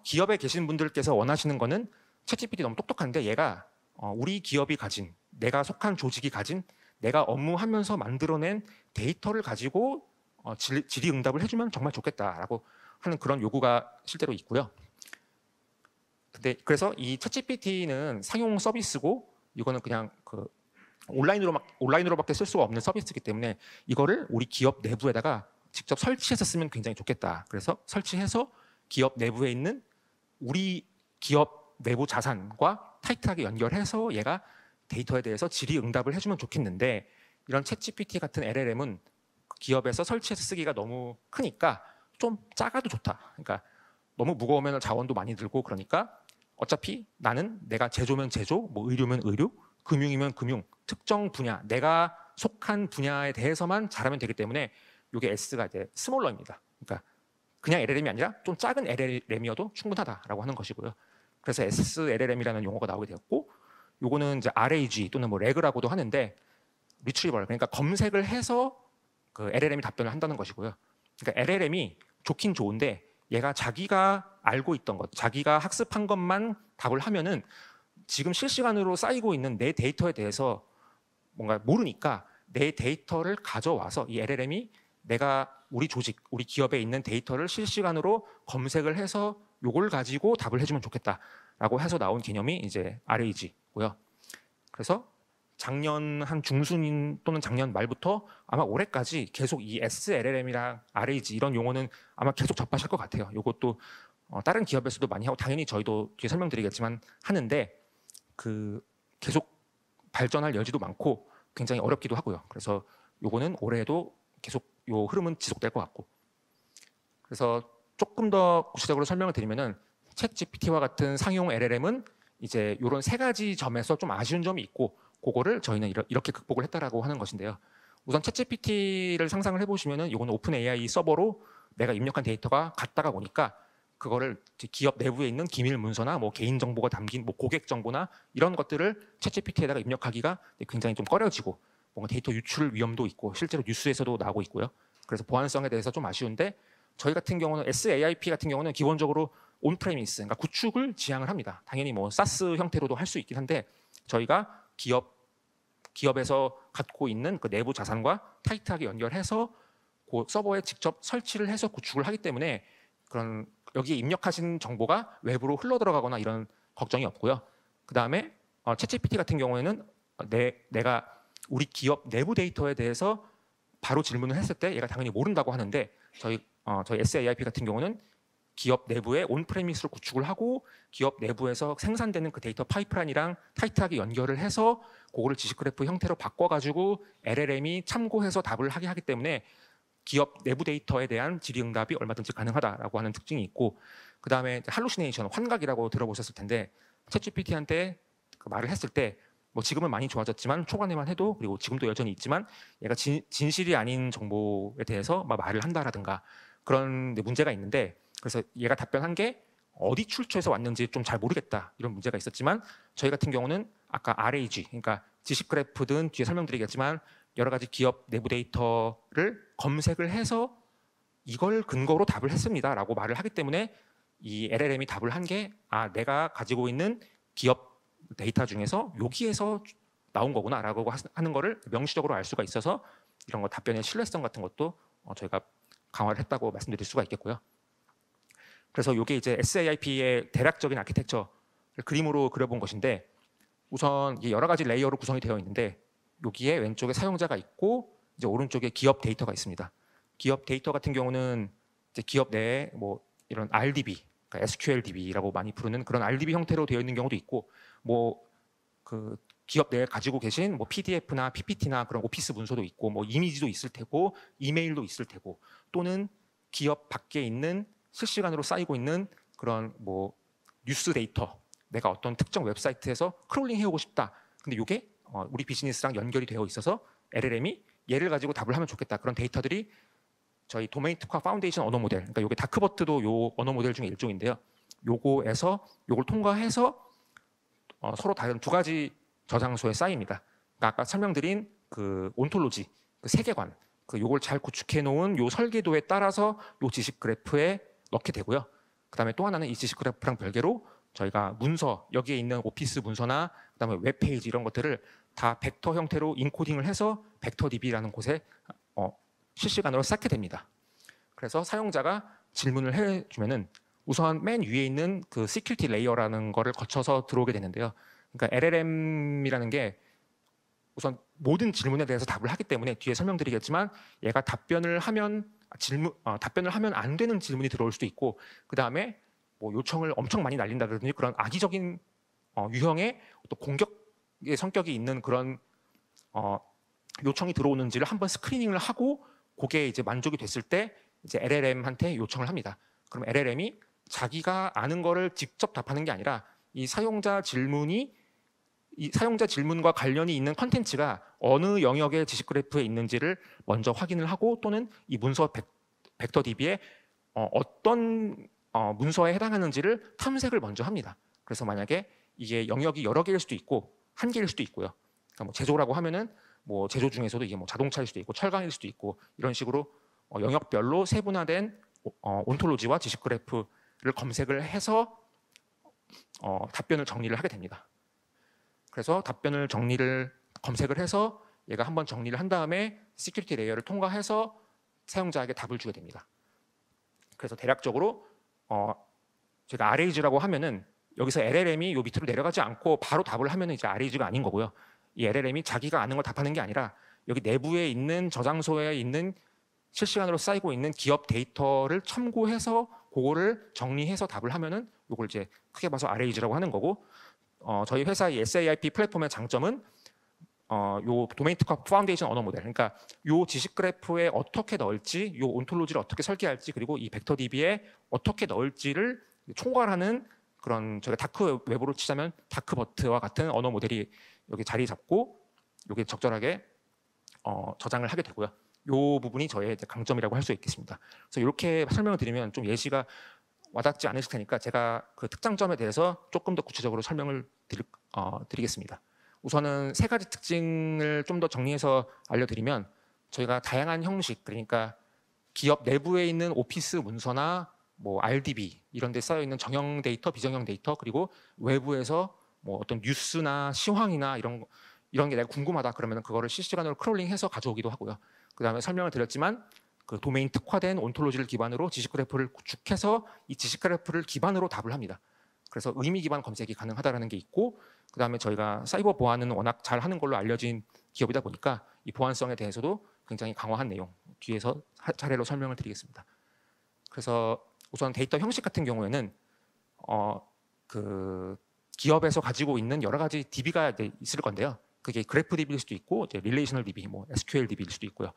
[SPEAKER 1] 기업에 계신 분들께서 원하시는 거는 챗GPT 너무 똑똑한데 얘가 우리 기업이 가진, 내가 속한 조직이 가진, 내가 업무하면서 만들어낸 데이터를 가지고 질의응답을 해주면 정말 좋겠다라고 하는 그런 요구가 실제로 있고요. 근데 그래서 이 챗GPT는 상용 서비스고, 이거는 그냥 그 온라인으로밖에 쓸 수가 없는 서비스이기 때문에 이거를 우리 기업 내부에다가 직접 설치해서 쓰면 굉장히 좋겠다. 그래서 설치해서 기업 내부에 있는 우리 기업 내부 자산과 타이트하게 연결해서 얘가 데이터에 대해서 질의응답을 해주면 좋겠는데, 이런 챗GPT 같은 LLM은 기업에서 설치해서 쓰기가 너무 크니까 좀 작아도 좋다. 그러니까 너무 무거우면 자원도 많이 들고, 그러니까 어차피 나는 내가 제조면 제조, 뭐 의료면 의료, 금융이면 금융, 특정 분야, 내가 속한 분야에 대해서만 잘하면 되기 때문에 이게 S가 이제 스몰러입니다. 그러니까 그냥 LLM이 아니라 좀 작은 LLM이어도 충분하다라고 하는 것이고요. 그래서 SLLM이라는 용어가 나오게 되었고, 요거는 이제 RAG 또는 뭐 RAG라고도 하는데, 리트리벌, 그러니까 검색을 해서 그 LLM이 답변을 한다는 것이고요. 그러니까 LLM이 좋긴 좋은데 얘가 자기가 알고 있던 것, 자기가 학습한 것만 답을 하면은 지금 실시간으로 쌓이고 있는 내 데이터에 대해서 뭔가 모르니까 내 데이터를 가져와서 이 LLM이 내가 우리 조직, 우리 기업에 있는 데이터를 실시간으로 검색을 해서 요걸 가지고 답을 해주면 좋겠다라고 해서 나온 개념이 이제 RAG고요. 그래서 작년 한 중순인 또는 작년 말부터 아마 올해까지 계속 이 SLLM이랑 RAG 이런 용어는 아마 계속 접하실 것 같아요. 이것도 다른 기업에서도 많이 하고, 당연히 저희도 뒤에 설명드리겠지만 하는데, 그 계속 발전할 여지도 많고 굉장히 어렵기도 하고요. 그래서 요거는 올해도 계속 요 흐름은 지속될 것 같고, 그래서 조금 더 구체적으로 설명을 드리면은 챗GPT와 같은 상용 LLM은 이제 이런 세 가지 점에서 좀 아쉬운 점이 있고, 그거를 저희는 이렇게 극복을 했다라고 하는 것인데요. 우선 챗GPT를 상상을 해보시면은 이거는 오픈 AI 서버로 내가 입력한 데이터가 갔다가 오니까 그거를 기업 내부에 있는 기밀 문서나 뭐 개인 정보가 담긴 뭐 고객 정보나 이런 것들을 챗GPT에다가 입력하기가 굉장히 좀 꺼려지고, 뭔가 데이터 유출 위험도 있고 실제로 뉴스에서도 나오고 있고요. 그래서 보안성에 대해서 좀 아쉬운데, 저희 같은 경우는 SAIP 같은 경우는 기본적으로 온프레미스, 그러니까 구축을 지향을 합니다. 당연히 뭐 사스 형태로도 할 수 있긴 한데, 저희가 기업에서 갖고 있는 그 내부 자산과 타이트하게 연결해서 그 서버에 직접 설치를 해서 구축을 하기 때문에 그런 여기에 입력하신 정보가 외부로 흘러 들어가거나 이런 걱정이 없고요. 그 다음에 챗GPT 같은 경우에는 내가 우리 기업 내부 데이터에 대해서 바로 질문을 했을 때 얘가 당연히 모른다고 하는데, 저희 SAIP 같은 경우는 기업 내부에 온프레미스로 구축을 하고 기업 내부에서 생산되는 그 데이터 파이프라인이랑 타이트하게 연결을 해서 그거를 지식그래프 형태로 바꿔가지고 LLM이 참고해서 답을 하게 하기 때문에 기업 내부 데이터에 대한 질의응답이 얼마든지 가능하다라고 하는 특징이 있고, 그 다음에 할루시네이션, 환각이라고 들어보셨을 텐데, 챗GPT한테 그 말을 했을 때 뭐 지금은 많이 좋아졌지만 초반에만 해도, 그리고 지금도 여전히 있지만 얘가 진실이 아닌 정보에 대해서 막 말을 한다라든가 그런 문제가 있는데, 그래서 얘가 답변한 게 어디 출처에서 왔는지 좀 잘 모르겠다 이런 문제가 있었지만, 저희 같은 경우는 아까 RAG, 그러니까 지식 그래프든 뒤에 설명드리겠지만 여러 가지 기업 내부 데이터를 검색을 해서 이걸 근거로 답을 했습니다라고 말을 하기 때문에 이 LLM이 답을 한 게, 내가 가지고 있는 기업 데이터 중에서 여기에서 나온 거구나라고 하는 거를 명시적으로 알 수가 있어서 이런 거 답변의 신뢰성 같은 것도 저희가 강화를 했다고 말씀드릴 수가 있겠고요. 그래서 이게 이제 SAIP의 대략적인 아키텍처를 그림으로 그려본 것인데, 우선 이게 여러 가지 레이어로 구성이 되어 있는데, 여기에 왼쪽에 사용자가 있고 이제 오른쪽에 기업 데이터가 있습니다. 기업 데이터 같은 경우는 이제 기업 내에 뭐 이런 RDB, 그러니까 SQLDB라고 많이 부르는 그런 RDB 형태로 되어 있는 경우도 있고, 뭐 그 기업 내에 가지고 계신 뭐 PDF나 PPT나 그런 오피스 문서도 있고, 뭐 이미지도 있을 테고, 이메일도 있을 테고, 또는 기업 밖에 있는 실시간으로 쌓이고 있는 그런 뭐 뉴스 데이터, 내가 어떤 특정 웹사이트에서 크롤링 해오고 싶다. 근데 이게 우리 비즈니스랑 연결이 되어 있어서 LLM이 얘를 가지고 답을 하면 좋겠다. 그런 데이터들이 저희 도메인 특화 파운데이션 언어 모델, 그러니까 이게 다크버트도 요 언어 모델 중에 일종인데요. 요거에서 요걸 통과해서 서로 다른 두 가지 저장소에 쌓입니다. 그러니까 아까 설명드린 그 온톨로지, 그 세계관, 그 요걸 잘 구축해 놓은 요 설계도에 따라서 요 지식 그래프에 넣게 되고요. 그다음에 또 하나는 이 지식 그래프랑 별개로 저희가 문서, 여기에 있는 오피스 문서나 그다음에 웹페이지 이런 것들을 다 벡터 형태로 인코딩을 해서 벡터DB라는 곳에 실시간으로 쌓게 됩니다. 그래서 사용자가 질문을 해주면은 우선 맨 위에 있는 그 시큐리티 레이어라는 거를 거쳐서 들어오게 되는데요. 그러니까 LLM이라는 게 우선 모든 질문에 대해서 답을 하기 때문에 뒤에 설명드리겠지만, 얘가 답변을 하면 안 되는 질문이 들어올 수도 있고, 그 다음에 뭐 요청을 엄청 많이 날린다든지 그런 악의적인 유형의 또 공격의 성격이 있는 그런 요청이 들어오는지를 한번 스크리닝을 하고, 그게 이제 만족이 됐을 때 이제 LLM한테 요청을 합니다. 그럼 LLM이 자기가 아는 거를 직접 답하는 게 아니라 이 사용자 질문과 관련이 있는 컨텐츠가 어느 영역의 지식 그래프에 있는지를 먼저 확인을 하고, 또는 이 문서 벡터DB에 어떤 문서에 해당하는지를 탐색을 먼저 합니다. 그래서 만약에 이게 영역이 여러 개일 수도 있고 한 개일 수도 있고요. 그러니까 뭐 제조라고 하면은 뭐 제조 중에서도 이게 뭐 자동차일 수도 있고 철강일 수도 있고, 이런 식으로 영역별로 세분화된 온톨로지와 지식 그래프를 검색을 해서 답변을 정리를 하게 됩니다. 그래서 답변을 검색을 해서 얘가 한번 정리를 한 다음에 시큐리티 레이어를 통과해서 사용자에게 답을 주게 됩니다. 그래서 대략적으로 제가 RAG라고 하면은 여기서 LLM이 요 밑으로 내려가지 않고 바로 답을 하면은 이제 RAG가 아닌 거고요. 이 LLM이 자기가 아는 걸 답하는 게 아니라 여기 내부에 있는 저장소에 있는 실시간으로 쌓이고 있는 기업 데이터를 참고해서 그거를 정리해서 답을 하면은 요걸 이제 크게 봐서 RAG라고 하는 거고, 저희 회사의 SAIP 플랫폼의 장점은 요 도메인 특화 파운데이션 언어 모델, 그러니까 요 지식 그래프에 어떻게 넣을지, 요 온톨로지를 어떻게 설계할지, 그리고 이 벡터DB에 어떻게 넣을지를 총괄하는 그런, 저희가 다크 웹으로 치자면 다크버트와 같은 언어 모델이 여기 자리 잡고 여기 적절하게 저장을 하게 되고요. 이 부분이 저의 강점이라고 할 수 있겠습니다. 그래서 이렇게 설명을 드리면 좀 예시가 와닿지 않으실 테니까 제가 그 특장점에 대해서 조금 더 구체적으로 설명을 드리겠습니다. 우선은 세 가지 특징을 좀 더 정리해서 알려드리면, 저희가 다양한 형식, 그러니까 기업 내부에 있는 오피스 문서나 뭐 RDB 이런 데 쌓여 있는 정형 데이터, 비정형 데이터, 그리고 외부에서 뭐 어떤 뉴스나 시황이나 이런 게 내가 궁금하다 그러면 그거를 실시간으로 크롤링해서 가져오기도 하고요. 그다음에 설명을 드렸지만 그 도메인 특화된 온톨로지를 기반으로 지식 그래프를 구축해서 이 지식 그래프를 기반으로 답을 합니다. 그래서 의미 기반 검색이 가능하다는 게 있고, 그다음에 저희가 사이버 보안은 워낙 잘 하는 걸로 알려진 기업이다 보니까 이 보안성에 대해서도 굉장히 강화한 내용 뒤에서 차례로 설명을 드리겠습니다. 그래서 우선 데이터 형식 같은 경우에는 그 기업에서 가지고 있는 여러 가지 DB가 있을 건데요. 그게 그래프 DB일 수도 있고 이제 릴레이셔널 DB, 뭐 SQL DB일 수도 있고요.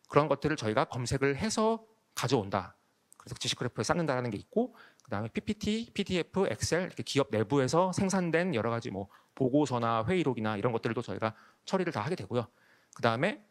[SPEAKER 1] 그런 것들을 저희가 검색을 해서 가져온다. 그래서 지식 그래프에 쌓는다라는 게 있고, 그다음에 PPT, PDF, 엑셀 이렇게 기업 내부에서 생산된 여러 가지 뭐 보고서나 회의록이나 이런 것들도 저희가 처리를 다 하게 되고요. 그다음에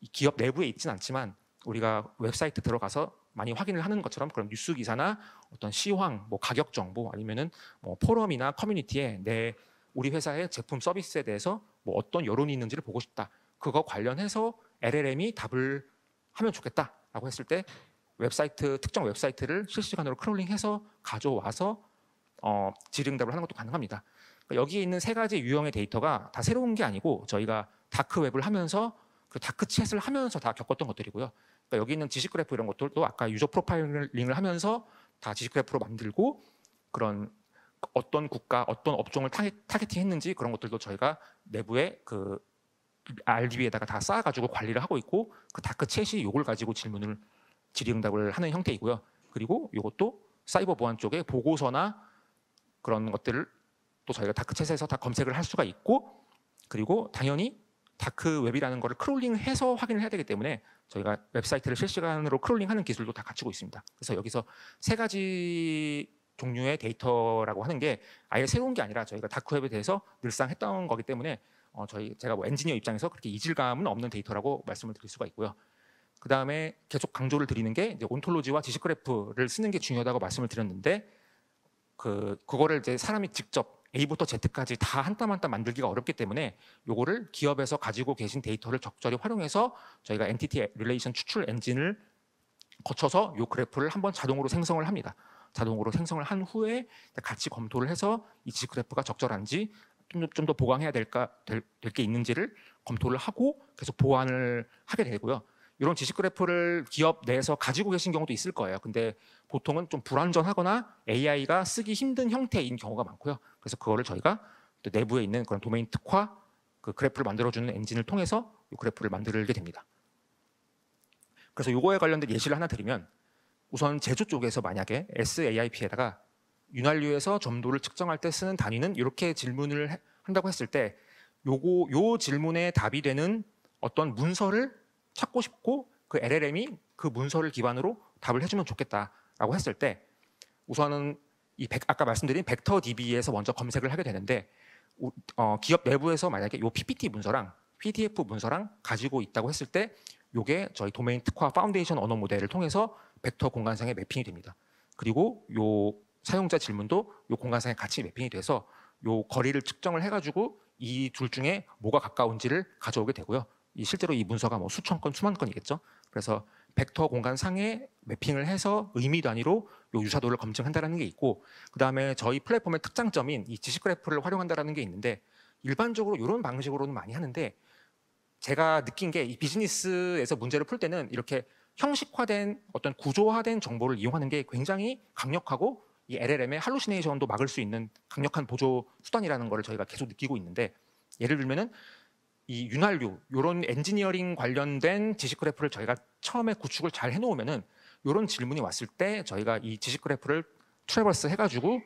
[SPEAKER 1] 이 기업 내부에 있진 않지만 우리가 웹사이트 들어가서 많이 확인을 하는 것처럼 그런 뉴스 기사나 어떤 시황, 뭐 가격 정보, 아니면은 뭐 포럼이나 커뮤니티에 우리 회사의 제품 서비스에 대해서 뭐 어떤 여론이 있는지를 보고 싶다. 그거 관련해서 LLM이 답을 하면 좋겠다라고 했을 때 특정 웹사이트를 실시간으로 크롤링해서 가져와서 질의응답을 하는 것도 가능합니다. 그러니까 여기에 있는 세 가지 유형의 데이터가 다 새로운 게 아니고 저희가 다크웹을 하면서 그 다크챗을 하면서 다 겪었던 것들이고요. 그러니까 여기 있는 지식 그래프 이런 것들도 아까 유저 프로파일링을 하면서 다 지식 그래프로 만들고 그런 어떤 국가, 어떤 업종을 타겟팅했는지 그런 것들도 저희가 내부에 그 RDB에다가 다 쌓아가지고 관리를 하고 있고 그 다크챗이 요걸 가지고 질의응답을 하는 형태이고요. 그리고 이것도 사이버 보안 쪽에 보고서나 그런 것들을 또 저희가 다크챗에서 다 검색을 할 수가 있고 그리고 당연히 다크웹이라는 거를 크롤링해서 확인을 해야 되기 때문에 저희가 웹사이트를 실시간으로 크롤링하는 기술도 다 갖추고 있습니다. 그래서 여기서 세 가지 종류의 데이터라고 하는 게 아예 새로운 게 아니라 저희가 다크웹에 대해서 늘상 했던 거기 때문에 제가 뭐 엔지니어 입장에서 그렇게 이질감은 없는 데이터라고 말씀을 드릴 수가 있고요. 그 다음에 계속 강조를 드리는 게 이제 온톨로지와 지식 그래프를 쓰는 게 중요하다고 말씀을 드렸는데 그거를 이제 사람이 직접 A부터 Z까지 다 한 땀 한 땀 만들기가 어렵기 때문에 요거를 기업에서 가지고 계신 데이터를 적절히 활용해서 저희가 엔티티 릴레이션 추출 엔진을 거쳐서 요 그래프를 한번 자동으로 생성을 합니다. 자동으로 생성을 한 후에 같이 검토를 해서 이 지식 그래프가 적절한지 좀 더 보강해야 될 게 있는지를 검토를 하고 계속 보완을 하게 되고요. 이런 지식 그래프를 기업 내에서 가지고 계신 경우도 있을 거예요. 근데 보통은 좀 불완전하거나 AI가 쓰기 힘든 형태인 경우가 많고요. 그래서 그거를 저희가 또 내부에 있는 그런 도메인 특화 그 그래프를 만들어주는 엔진을 통해서 이 그래프를 만들게 됩니다. 그래서 이거에 관련된 예시를 하나 드리면 우선 제조 쪽에서 만약에 SAIP에다가 윤활유에서 점도를 측정할 때 쓰는 단위는 이렇게 질문을 한다고 했을 때 요 질문에 답이 되는 어떤 문서를 찾고 싶고 그 LLM이 그 문서를 기반으로 답을 해주면 좋겠다라고 했을 때 우선은 아까 말씀드린 벡터 DB에서 먼저 검색을 하게 되는데 기업 내부에서 만약에 요 PPT 문서랑 PDF 문서랑 가지고 있다고 했을 때 요게 저희 도메인 특화 파운데이션 언어 모델을 통해서 벡터 공간상에 매핑이 됩니다. 그리고 요 사용자 질문도 요 공간상에 같이 매핑이 돼서 요 거리를 측정을 해가지고 이 둘 중에 뭐가 가까운지를 가져오게 되고요. 실제로 이 문서가 뭐 수천 건, 수만 건이겠죠. 그래서 벡터 공간상에 매핑을 해서 의미 단위로 요 유사도를 검증한다는 게 있고 그 다음에 저희 플랫폼의 특장점인 이 지식 그래프를 활용한다는 게 있는데 일반적으로 이런 방식으로는 많이 하는데 제가 느낀 게 이 비즈니스에서 문제를 풀 때는 이렇게 형식화된 어떤 구조화된 정보를 이용하는 게 굉장히 강력하고 이 LLM의 할루시네이션도 막을 수 있는 강력한 보조 수단이라는 걸 저희가 계속 느끼고 있는데 예를 들면은 이 윤활유 이런 엔지니어링 관련된 지식 그래프를 저희가 처음에 구축을 잘 해놓으면은 이런 질문이 왔을 때 저희가 이 지식 그래프를 트래버스 해가지고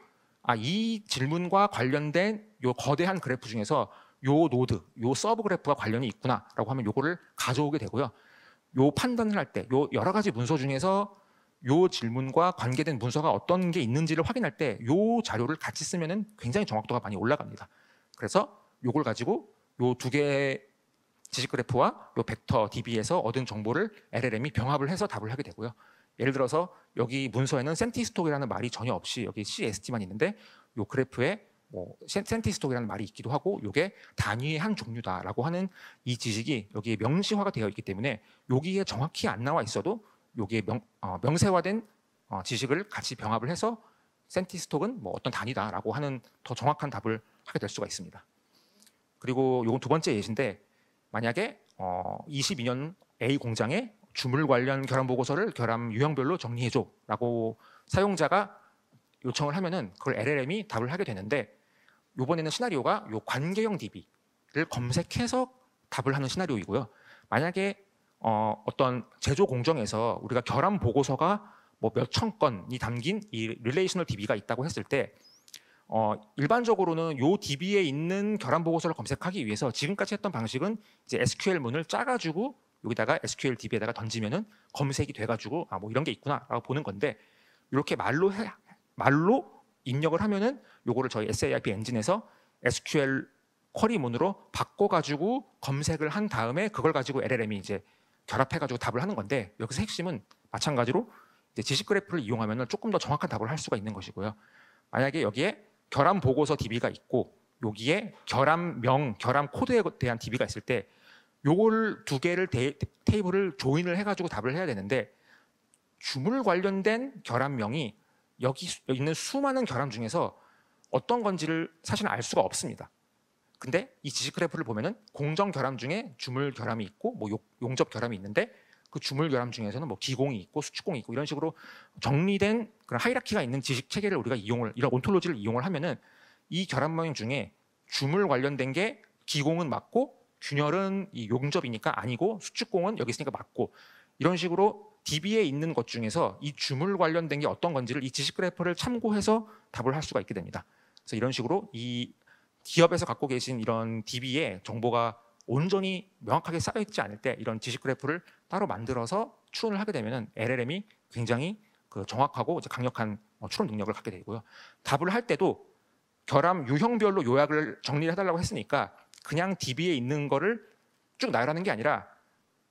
[SPEAKER 1] 이 질문과 관련된 요 거대한 그래프 중에서 요 노드, 요 서브 그래프가 관련이 있구나라고 하면 요거를 가져오게 되고요. 요 판단을 할 때, 요 여러 가지 문서 중에서 요 질문과 관계된 문서가 어떤 게 있는지를 확인할 때 요 자료를 같이 쓰면은 굉장히 정확도가 많이 올라갑니다. 그래서 요걸 가지고 요 두 개의 지식 그래프와 요 벡터 DB에서 얻은 정보를 LLM이 병합을 해서 답을 하게 되고요. 예를 들어서 여기 문서에는 센티스톡이라는 말이 전혀 없이 여기 CST만 있는데 요 그래프에 뭐 센티스톡이라는 말이 있기도 하고 이게 단위의 한 종류다라고 하는 이 지식이 여기에 명시화가 되어 있기 때문에 여기에 정확히 안 나와 있어도 여기에 명세화된 지식을 같이 병합을 해서 센티스톡은 뭐 어떤 단위다라고 하는 더 정확한 답을 하게 될 수가 있습니다. 그리고 이건 두 번째 예시인데 만약에 22년 A 공장에 주물 관련 결함 보고서를 결함 유형별로 정리해줘라고 사용자가 요청을 하면은 그걸 LLM이 답을 하게 되는데 이번에는 시나리오가 요 관계형 DB를 검색해서 답을 하는 시나리오이고요. 만약에 어떤 제조 공정에서 우리가 결함 보고서가 뭐 몇천 건이 담긴 이 릴레이셔널 DB가 있다고 했을 때 일반적으로는 요 DB에 있는 결함 보고서를 검색하기 위해서 지금까지 했던 방식은 이제 SQL 문을 짜가지고 여기다가 SQL DB에다가 던지면은 검색이 돼가지고 뭐 이런 게 있구나라고 보는 건데 이렇게 말로 입력을 하면은 요거를 저희 SAIP 엔진에서 SQL 쿼리문으로 바꿔가지고 검색을 한 다음에 그걸 가지고 LLM이 이제 결합해가지고 답을 하는 건데 여기서 핵심은 마찬가지로 이제 지식 그래프를 이용하면은 조금 더 정확한 답을 할 수가 있는 것이고요. 만약에 여기에 결함 보고서 DB가 있고 여기에 결함명, 결함 코드에 대한 DB가 있을 때 요걸 두 개를 테이블을 조인을 해가지고 답을 해야 되는데 주물 관련된 결함명이 여기 있는 수많은 결함 중에서 어떤 건지를 사실은 알 수가 없습니다. 근데 이 지식 그래프를 보면은 공정 결함 중에 주물 결함이 있고 뭐 용접 결함이 있는데 그 주물 결함 중에서는 뭐 기공이 있고 수축공이 있고 이런 식으로 정리된 그런 하이라키가 있는 지식 체계를 우리가 이런 온톨로지를 이용을 하면은 이 결합 모형 중에 주물 관련된 게 기공은 맞고 균열은 이 용접이니까 아니고 수축공은 여기 있으니까 맞고 이런 식으로 DB에 있는 것 중에서 이 주물 관련된 게 어떤 건지를 이 지식 그래프를 참고해서 답을 할 수가 있게 됩니다. 그래서 이런 식으로 이 기업에서 갖고 계신 이런 DB에 정보가 온전히 명확하게 쌓여 있지 않을 때 이런 지식 그래프를 따로 만들어서 추론을 하게 되면은 LLM이 굉장히 그 정확하고 이제 강력한 추론 능력을 갖게 되고요. 답을 할 때도 결함 유형별로 요약을 정리를 해달라고 했으니까 그냥 DB에 있는 거를 쭉 나열하는 게 아니라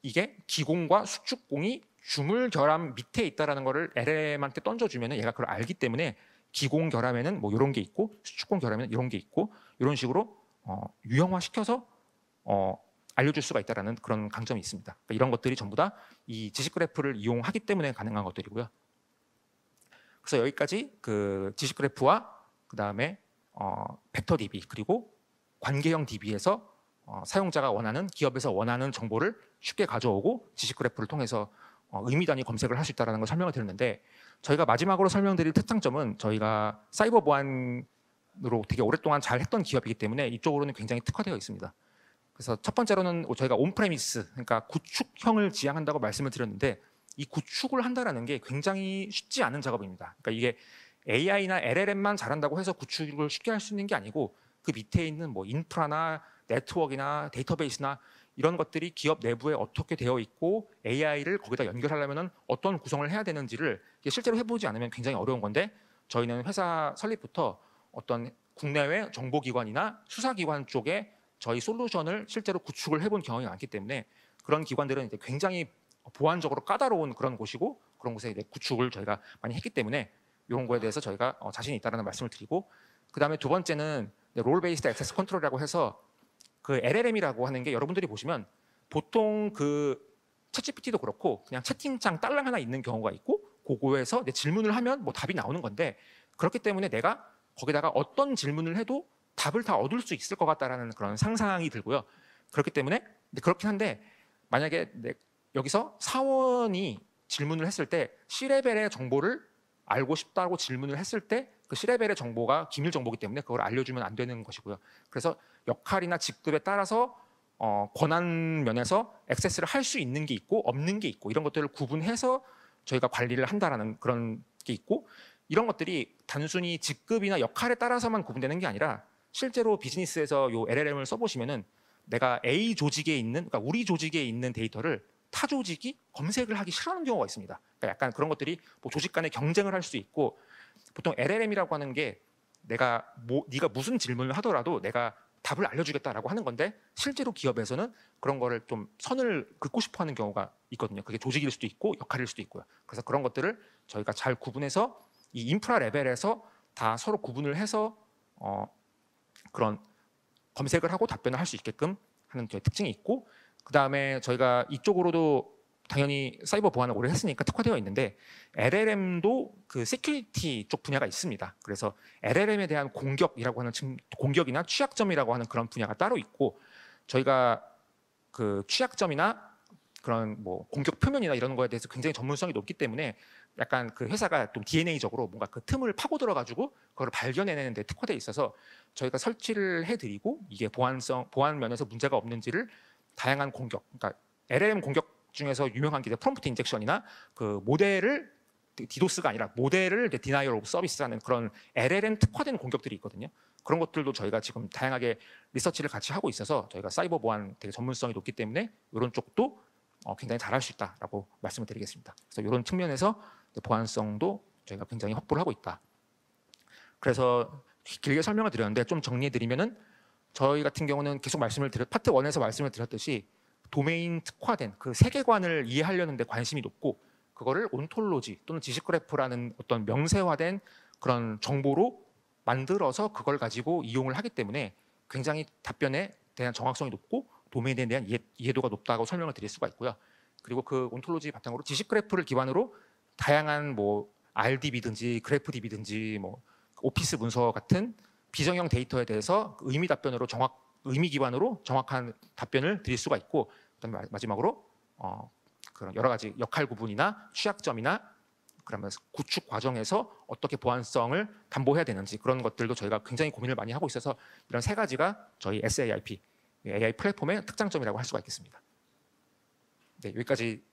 [SPEAKER 1] 이게 기공과 수축공이 주물 결함 밑에 있다라는 거를 LLM한테 던져주면은 얘가 그걸 알기 때문에 기공 결함에는 뭐 이런 게 있고 수축공 결함에는 이런 게 있고 이런 식으로 유형화시켜서 알려줄 수가 있다라는 그런 강점이 있습니다. 그러니까 이런 것들이 전부 다 이 지식 그래프를 이용하기 때문에 가능한 것들이고요. 그래서 여기까지 그 지식 그래프와 그 다음에 벡터 DB 그리고 관계형 DB에서 사용자가 원하는 기업에서 원하는 정보를 쉽게 가져오고 지식 그래프를 통해서 의미 단위 검색을 할 수 있다는 걸 설명을 드렸는데 저희가 마지막으로 설명드릴 특장점은 저희가 사이버 보안으로 되게 오랫동안 잘 했던 기업이기 때문에 이쪽으로는 굉장히 특화되어 있습니다. 그래서 첫 번째로는 저희가 온프레미스 그러니까 구축형을 지향한다고 말씀을 드렸는데 이 구축을 한다는 게 굉장히 쉽지 않은 작업입니다. 그러니까 이게 AI나 LLM만 잘한다고 해서 구축을 쉽게 할 수 있는 게 아니고 그 밑에 있는 뭐 인프라나 네트워크나 데이터베이스나 이런 것들이 기업 내부에 어떻게 되어 있고 AI를 거기다 연결하려면 어떤 구성을 해야 되는지를 실제로 해보지 않으면 굉장히 어려운 건데 저희는 회사 설립부터 어떤 국내외 정보기관이나 수사기관 쪽에 저희 솔루션을 실제로 구축을 해본 경험이 많기 때문에 그런 기관들은 이제 굉장히 보안적으로 까다로운 그런 곳이고 그런 곳에 이제 구축을 저희가 많이 했기 때문에 이런 거에 대해서 저희가 자신이 있다는 말씀을 드리고 그 다음에 두 번째는 롤 베이스드 액세스 컨트롤이라고 해서 그 LLM이라고 하는 게 여러분들이 보시면 보통 그 챗GPT도 그렇고 그냥 채팅창 딸랑 하나 있는 경우가 있고 그거에서 내 질문을 하면 뭐 답이 나오는 건데 그렇기 때문에 내가 거기다가 어떤 질문을 해도 답을 다 얻을 수 있을 것 같다라는 그런 상상이 들고요. 그렇기 때문에 그렇긴 한데 만약에 여기서 사원이 질문을 했을 때 C레벨의 정보를 알고 싶다고 질문을 했을 때 그 C레벨의 정보가 기밀 정보이기 때문에 그걸 알려주면 안 되는 것이고요. 그래서 역할이나 직급에 따라서 권한 면에서 액세스를 할 수 있는 게 있고 없는 게 있고 이런 것들을 구분해서 저희가 관리를 한다라는 그런 게 있고 이런 것들이 단순히 직급이나 역할에 따라서만 구분되는 게 아니라 실제로 비즈니스에서 요 LLM을 써보시면은 내가 A 조직에 있는 그러니까 우리 조직에 있는 데이터를 타 조직이 검색을 하기 싫어하는 경우가 있습니다. 그러니까 약간 그런 것들이 뭐 조직 간에 경쟁을 할 수 있고 보통 LLM이라고 하는 게 내가 네가 무슨 질문을 하더라도 내가 답을 알려주겠다라고 하는 건데 실제로 기업에서는 그런 거를 좀 선을 긋고 싶어하는 경우가 있거든요. 그게 조직일 수도 있고 역할일 수도 있고요. 그래서 그런 것들을 저희가 잘 구분해서 이 인프라 레벨에서 다 서로 구분을 해서 그런 검색을 하고 답변을 할 수 있게끔 하는 특징이 있고 그 다음에 저희가 이쪽으로도 당연히 사이버 보안을 오래 했으니까 특화되어 있는데 LLM도 그 세큐리티 쪽 분야가 있습니다. 그래서 LLM에 대한 공격이라고 하는 공격이나 취약점이라고 하는 그런 분야가 따로 있고 저희가 그 취약점이나 그런 뭐 공격 표면이나 이런 거에 대해서 굉장히 전문성이 높기 때문에 약간 그 회사가 좀 DNA적으로 뭔가 그 틈을 파고들어 가지고 그걸 발견해내는 데 특화되어 있어서 저희가 설치를 해드리고 이게 보안 면에서 문제가 없는지를 다양한 공격, 그러니까 LLM 공격 중에서 유명한 게 프롬프트 인젝션이나 그 모델을 디도스가 아니라 모델을 디나이얼 오브 서비스하는 그런 LLM 특화된 공격들이 있거든요. 그런 것들도 저희가 지금 다양하게 리서치를 같이 하고 있어서 저희가 사이버 보안 되게 전문성이 높기 때문에 이런 쪽도 굉장히 잘할 수 있다라고 말씀을 드리겠습니다. 그래서 이런 측면에서 보안성도 저희가 굉장히 확보를 하고 있다. 그래서 길게 설명을 드렸는데 좀 정리해 드리면은 저희 같은 경우는 계속 파트 1에서 말씀을 드렸듯이 도메인 특화된 그 세계관을 이해하려는 데 관심이 높고 그거를 온톨로지 또는 지식 그래프라는 어떤 명세화된 그런 정보로 만들어서 그걸 가지고 이용을 하기 때문에 굉장히 답변에 대한 정확성이 높고 도메인에 대한 이해도가 높다고 설명을 드릴 수가 있고요. 그리고 그 온톨로지 바탕으로 지식 그래프를 기반으로 다양한 뭐 RDB든지 그래프DB든지 뭐 오피스 문서 같은 비정형 데이터에 대해서 의미 기반으로 정확한 답변을 드릴 수가 있고 그다음에 마지막으로 그런 여러 가지 역할 구분이나 취약점이나 그러면 구축 과정에서 어떻게 보안성을 담보해야 되는지 그런 것들도 저희가 굉장히 고민을 많이 하고 있어서 이런 세 가지가 저희 SAIP AI 플랫폼의 특장점이라고 할 수가 있겠습니다. 네, 여기까지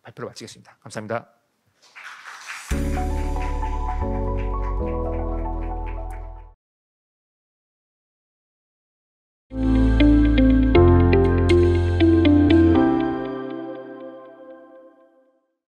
[SPEAKER 1] 발표를 마치겠습니다. 감사합니다.